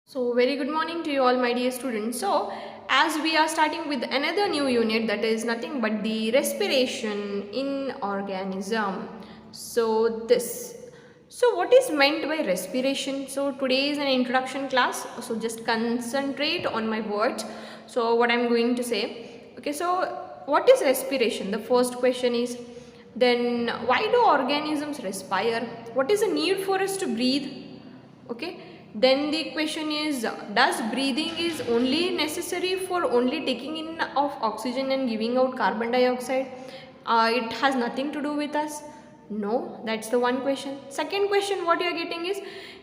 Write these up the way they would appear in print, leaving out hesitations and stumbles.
So very good morning to you all, my dear students. So as we are starting with another new unit, that is nothing but the respiration in organism. So what is meant by respiration? So today is an introduction class, so just concentrate on my words. So what I'm going to say. Okay, so what is respiration? The first question is, then why do organisms respire? What is the need for us to breathe? Okay, then the question is, does breathing is only necessary for only taking in of oxygen and giving out carbon dioxide? It has nothing to do with us. No, that's the one question. Second question what you are getting is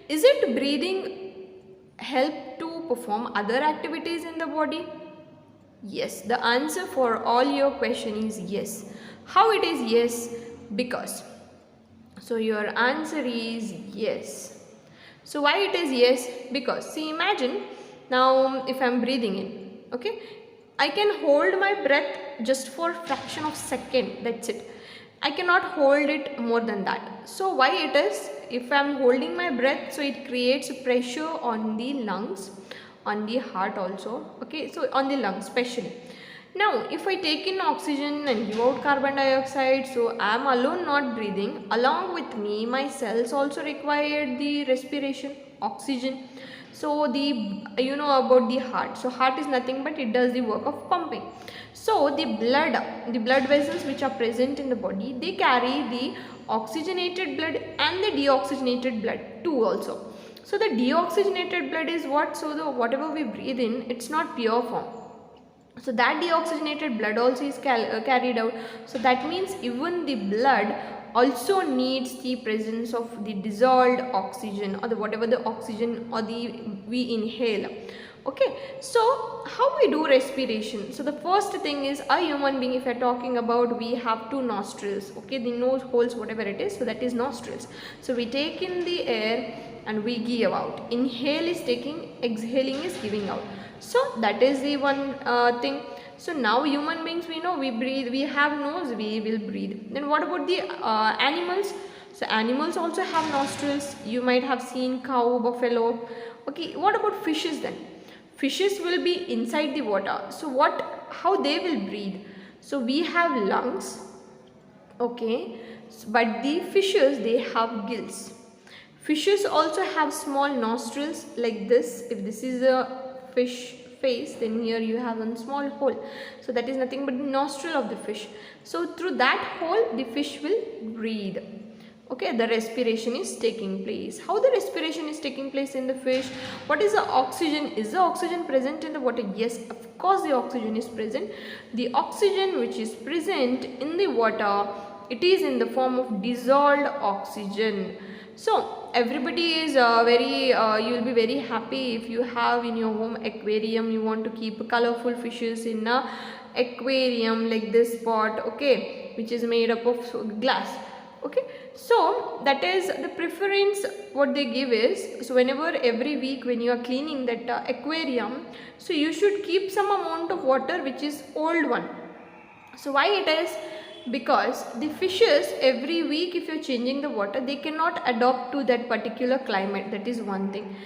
it breathing help to perform other activities in the body? Yes, the answer for all your question is yes. How it is yes? Because. So your answer is yes. So why it is yes? Because see, imagine now if I am breathing in, okay, I can hold my breath just for fraction of second, that's it. I cannot hold it more than that. So why it is? If I am holding my breath, so it creates pressure on the lungs, on the heart also, okay, so on the lungs especially. Now, if I take in oxygen and give out carbon dioxide, so I am alone not breathing. Along with me, my cells also require the respiration, oxygen. So you know about the heart. So heart is nothing but it does the work of pumping. So the blood vessels which are present in the body, they carry the oxygenated blood and the deoxygenated blood too also. So the deoxygenated blood is what? So the whatever we breathe in, it's not pure form. So that deoxygenated blood also is carried out. So that means even the blood also needs the presence of the dissolved oxygen or the whatever the oxygen or the we inhale. Okay, so how we do respiration? So the first thing is, a human being, if you're talking about, we have two nostrils, okay, the nose holes, whatever it is, so that is nostrils. So we take in the air and we give out. Inhale is taking, exhaling is giving out. So that is the one thing. So now human beings, we know we breathe, we have nose, we will breathe. Then what about the animals? So animals also have nostrils. You might have seen cow, buffalo. Okay, what about fishes then? Fishes will be inside the water. So how they will breathe? So we have lungs, okay, but the fishes, they have gills. Fishes also have small nostrils like this. If this is a fish face, then here you have a small hole. So that is nothing but the nostril of the fish. So through that hole, the fish will breathe. Okay, the respiration is taking place. How the respiration is taking place in the fish? What is the oxygen? Is the oxygen present in the water? Yes, of course the oxygen is present. The oxygen which is present in the water, it is in the form of dissolved oxygen. So everybody is you will be very happy if you have in your home aquarium. You want to keep colorful fishes in a aquarium like this pot, okay, which is made up of glass. Okay, so that is the preference what they give is, so whenever every week when you are cleaning that aquarium, so you should keep some amount of water which is old one. So why it is? Because the fishes every week, if you are changing the water, they cannot adopt to that particular climate. That is one thing.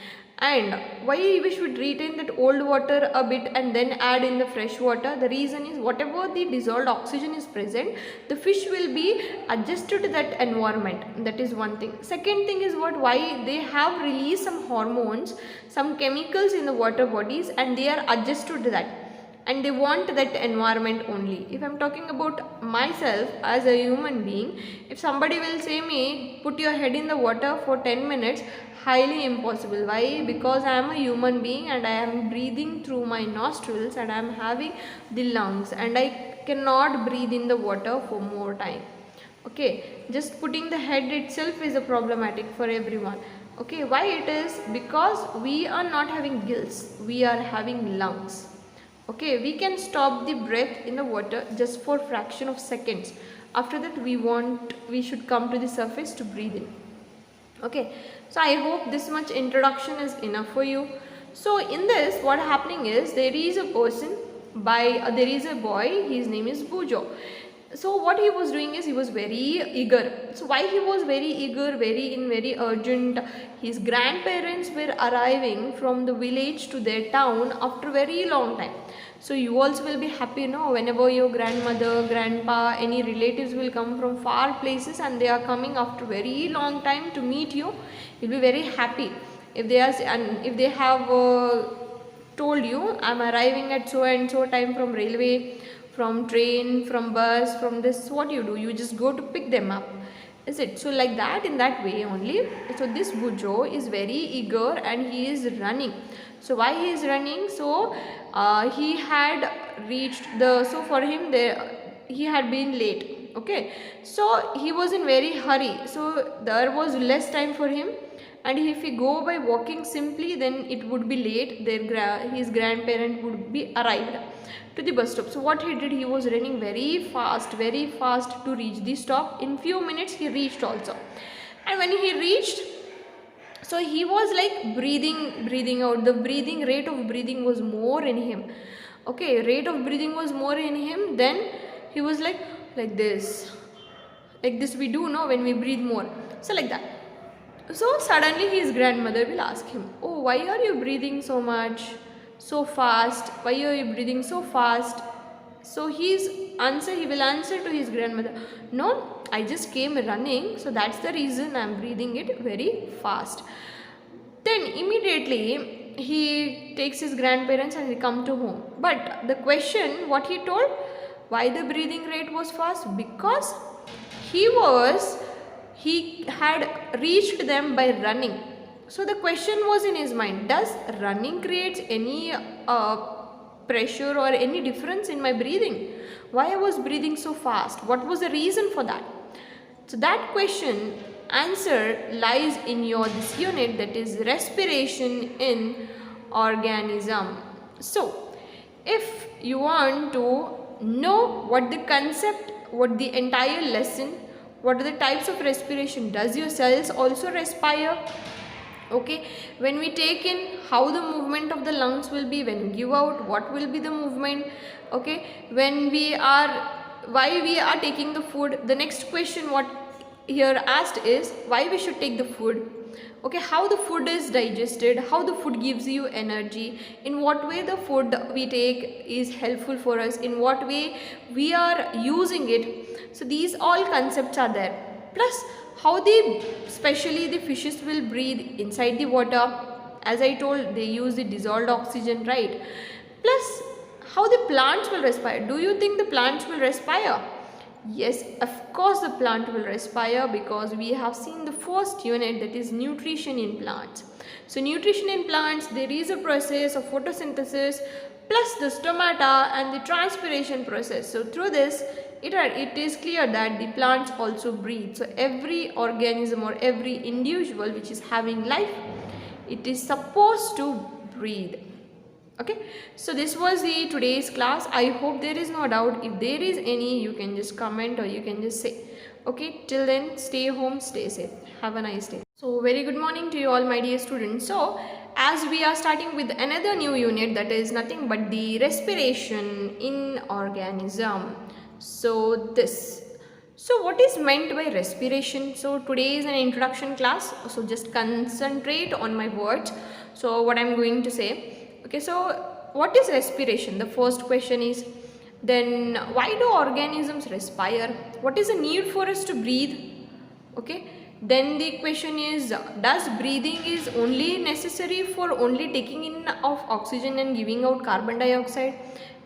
And why we should retain that old water a bit and then add in the fresh water? The reason is, whatever the dissolved oxygen is present, the fish will be adjusted to that environment. That is one thing. Second thing is why they have released some hormones, some chemicals in the water bodies, and they are adjusted to that, and they want that environment only. If I'm talking about myself as a human being, if somebody will say me, put your head in the water for 10 minutes, highly impossible. Why? Because I am a human being and I am breathing through my nostrils and I am having the lungs, and I cannot breathe in the water for more time. Okay, just putting the head itself is a problematic for everyone. Okay, why it is? Because we are not having gills, we are having lungs. Okay, we can stop the breath in the water just for fraction of seconds. After that we should come to the surface to breathe in. Okay, so I hope this much introduction is enough for you. So in this, what happening is, there is a boy, his name is Bujo. So what he was doing is he was very eager. So why he was very eager, very urgent? His grandparents were arriving from the village to their town after very long time. So you also will be happy, whenever your grandmother, grandpa, any relatives will come from far places and they are coming after very long time to meet you, you'll be very happy. If they are, and if they have told you, I'm arriving at so and so time from railway, from train, from bus, from this, what you do? You just go to pick them up. Is it? So like that, in that way only. So this Bujo is very eager and he is running. So why he is running? So he had reached the, so for him there, he had been late. Okay. So he was in very hurry. So there was less time for him. And if he go by walking simply, then it would be late. His grandparent would be arrived to the bus stop. So what he did, he was running very fast to reach the stop. In few minutes he reached also. And when he reached, so he was like breathing out. The breathing rate of breathing was more in him. Okay, rate of breathing was more in him. Then he was like this we do, when we breathe more. So like that. So suddenly his grandmother will ask him, oh, why are you breathing so much, so fast? Why are you breathing so fast? So he will answer to his grandmother, no, I just came running, so that's the reason I'm breathing it very fast. Then immediately he takes his grandparents and he come to home. But the question, what he told, why the breathing rate was fast? Because he had reached them by running. So the question was in his mind, does running create any pressure or any difference in my breathing? Why I was breathing so fast? What was the reason for that? So that question answer lies in this unit, that is respiration in organism. So if you want to know what the concept, what the entire lesson, what are the types of respiration, does your cells also respire? Okay, when we take in, how the movement of the lungs will be, when we give out, what will be the movement? Okay, why we are taking the food. The next question what here asked is, why we should take the food? Okay, how the food is digested, how the food gives you energy, in what way the food we take is helpful for us, in what way we are using it. So these all concepts are there. Plus how especially the fishes will breathe inside the water. As I told, they use the dissolved oxygen, right? Plus how the plants will respire. Do you think the plants will respire? Yes, of course the plant will respire, because we have seen the first unit, that is nutrition in plants. So nutrition in plants, there is a process of photosynthesis plus the stomata and the transpiration process. So through this, it is clear that the plants also breathe. So every organism or every individual which is having life, it is supposed to breathe. Okay, so this was the today's class. I hope there is no doubt. If there is any, you can just comment or you can just say. Okay, till then, stay home, stay safe. Have a nice day. So very good morning to you all, my dear students. So as we are starting with another new unit, that is nothing but the respiration in organism. So what is meant by respiration? So today is an introduction class, so just concentrate on my words. So what I'm going to say. Okay, so what is respiration? The first question is, then why do organisms respire? What is the need for us to breathe? Okay, then the question is, does breathing is only necessary for only taking in of oxygen and giving out carbon dioxide?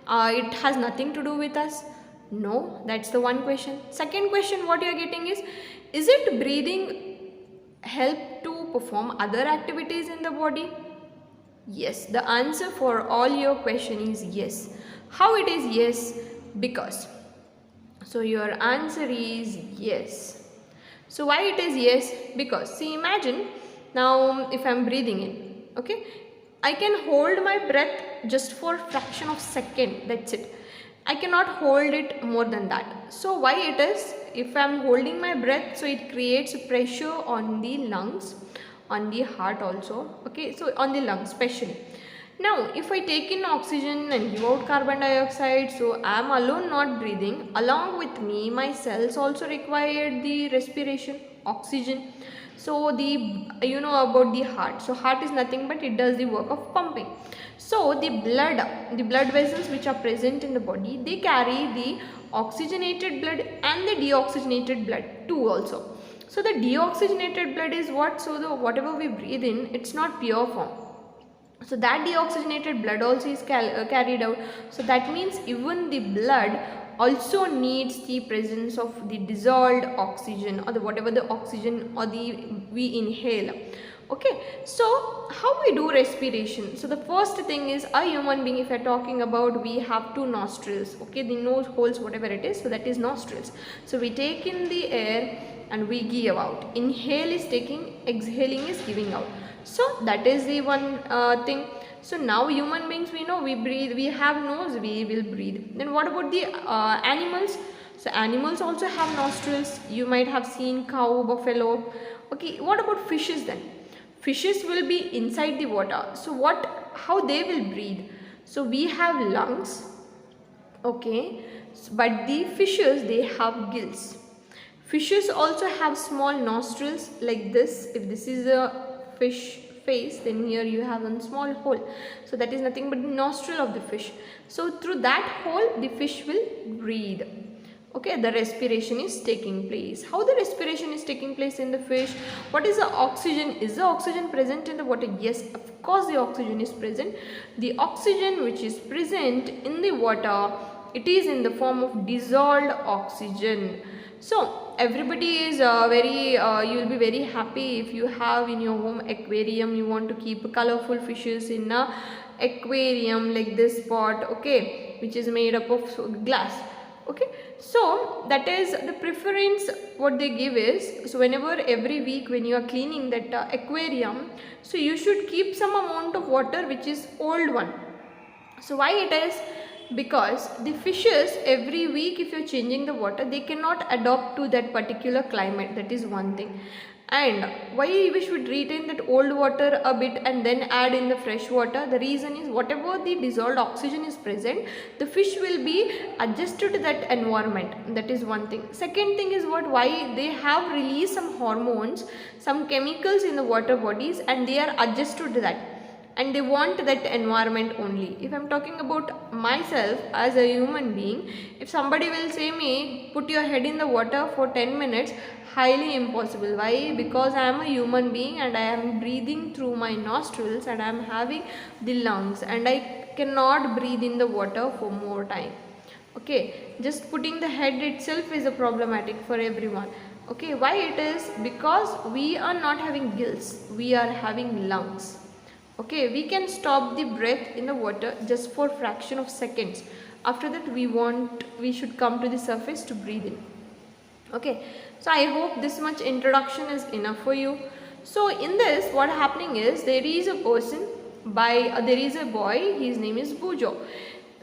It has nothing to do with us? No, that's the one question. Second question what you are getting is it breathing help to perform other activities in the body? Yes, the answer for all your question is yes. How it is yes? Because. So your answer is yes. So why it is yes? Because see, imagine now if I am breathing in, okay, I can hold my breath just for fraction of second, that's it. I cannot hold it more than that. So why it is? If I am holding my breath, so it creates pressure on the lungs, on the heart also. Okay, so on the lungs especially. Now, if I take in oxygen and give out carbon dioxide, so I am alone not breathing. Along with me, my cells also required the respiration, oxygen. So the, you know about the heart. So heart is nothing but it does the work of pumping. So the blood vessels which are present in the body, they carry the oxygenated blood and the deoxygenated blood too also. So the deoxygenated blood is what? So the whatever we breathe in, it's not pure form. So that deoxygenated blood also is carried out. So that means even the blood also needs the presence of the dissolved oxygen or the whatever the oxygen or the we inhale. Okay, so how we do respiration? So the first thing is, a human being, if you're talking about, we have two nostrils. Okay, the nose holes, whatever it is, so that is nostrils. So we take in the air and we give out. Inhale is taking, exhaling is giving out. So that is the one thing. So now human beings, we know we breathe, we have nose, we will breathe. Then what about the animals? So animals also have nostrils. You might have seen cow, buffalo. Okay, what about fishes then? Fishes will be inside the water. So how they will breathe? So we have lungs. Okay, but the fishes, they have gills. Fishes also have small nostrils like this. If this is a fish face, then here you have a small hole. So that is nothing but the nostril of the fish. So through that hole, the fish will breathe. Okay, the respiration is taking place. How the respiration is taking place in the fish? What is the oxygen? Is the oxygen present in the water? Yes, of course the oxygen is present. The oxygen which is present in the water, it is in the form of dissolved oxygen. So everybody is you will be very happy if you have in your home aquarium. You want to keep colorful fishes in a aquarium like this pot, okay, which is made up of glass. Okay, so that is the preference what they give is, so whenever every week when you are cleaning that aquarium, so you should keep some amount of water which is old one. So why it is? Because the fishes every week, if you're changing the water, they cannot adopt to that particular climate. That is one thing. And why we should retain that old water a bit and then add in the fresh water? The reason is, whatever the dissolved oxygen is present, the fish will be adjusted to that environment. That is one thing. Second thing is what? Why they have released some hormones, some chemicals in the water bodies, and they are adjusted to that. And they want that environment only. If I'm talking about myself as a human being, if somebody will say me, put your head in the water for 10 minutes, highly impossible. Why? Because I am a human being and I am breathing through my nostrils and I am having the lungs and I cannot breathe in the water for more time. Okay, just putting the head itself is a problematic for everyone. Okay, why it is? Because we are not having gills, we are having lungs. Okay, we can stop the breath in the water just for fraction of seconds. After that we should come to the surface to breathe in. Okay, so I hope this much introduction is enough for you. So in this, what happening is, there is a person there is a boy, his name is Bujo.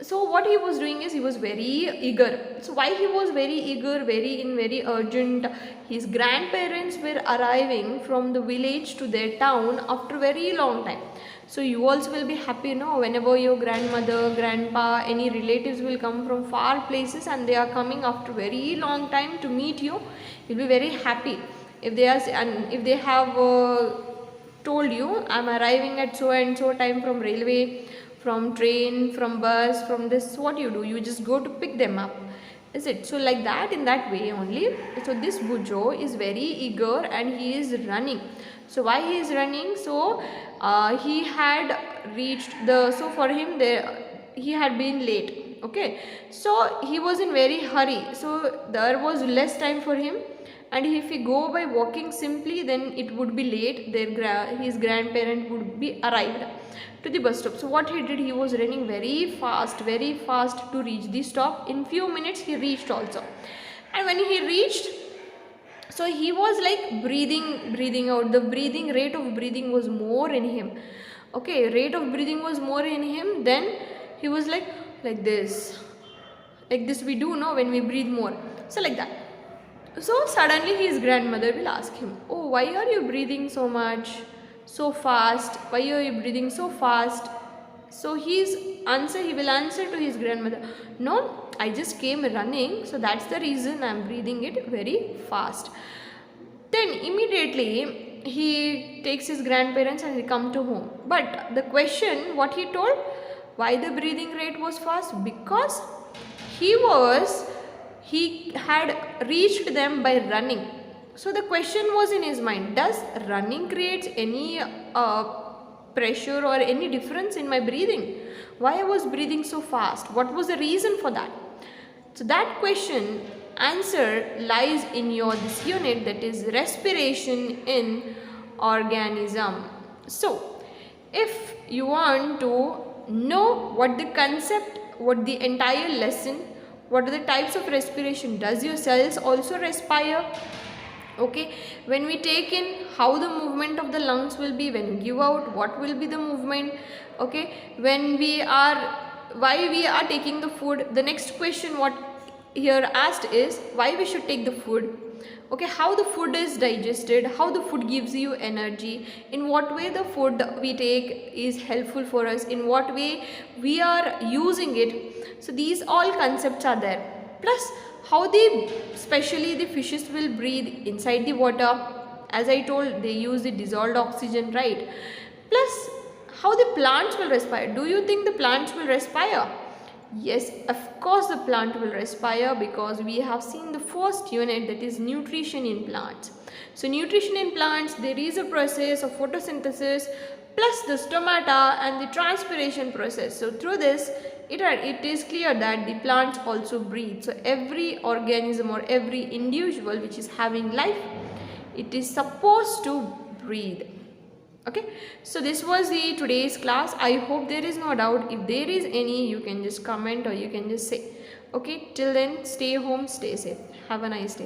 So what he was doing is, he was very eager. So why he was very eager, very urgent? His grandparents were arriving from the village to their town after very long time. So you also will be happy, whenever your grandmother, grandpa, any relatives will come from far places and they are coming after very long time to meet you, you'll be very happy. If they have told you, I'm arriving at so and so time from railway, from train, from bus, from this, what you do? You just go to pick them up. Is it? So like that, in that way only. So this Bujo is very eager and he is running. So why he is running? So he had reached so for him he had been late. Okay, so he was in very hurry. So there was less time for him. And if he go by walking simply, then it would be late. His grandparent would be arrived to the bus stop. So what he did, he was running very fast to reach the stop. In few minutes he reached also. And when he reached, so he was like breathing out. The rate of breathing was more in him. Okay, rate of breathing was more in him. Then he was like this we do when we breathe more. So like that. So suddenly his grandmother will ask him, oh, why are you breathing so much, so fast? Why are you breathing so fast? So his answer, he will answer to his grandmother, no, I just came running, so that's the reason I'm breathing it very fast. Then immediately he takes his grandparents and he come to home. But the question what he told, why the breathing rate was fast, because he had reached them by running. So the question was in his mind, does running creates any pressure or any difference in my breathing? Why I was breathing so fast? What was the reason for that? So that question answer lies in your this unit, that is respiration in organism. So if you want to know what the concept, what the entire lesson, what are the types of respiration, does your cells also respire? Okay, when we take in, how the movement of the lungs will be, when we give out, what will be the movement? Okay, when we are, why we are taking the food, the next question what here asked is why we should take the food. Okay, how the food is digested, how the food gives you energy, in what way the food we take is helpful for us, in what way we are using it. So these all concepts are there. Plus how the, especially the fishes will breathe inside the water, as I told, they use the dissolved oxygen, right? Plus how the plants will respire. Do you think the plants will respire? Yes, of course the plant will respire, because we have seen the first unit, that is nutrition in plants. So nutrition in plants, there is a process of photosynthesis plus the stomata and the transpiration process. So through this it is clear that the plants also breathe. So every organism or every individual which is having life, it is supposed to breathe. Okay, so this was the today's class. I hope there is no doubt. If there is any, you can just comment or you can just say. Okay, till then, stay home, stay safe. Have a nice day.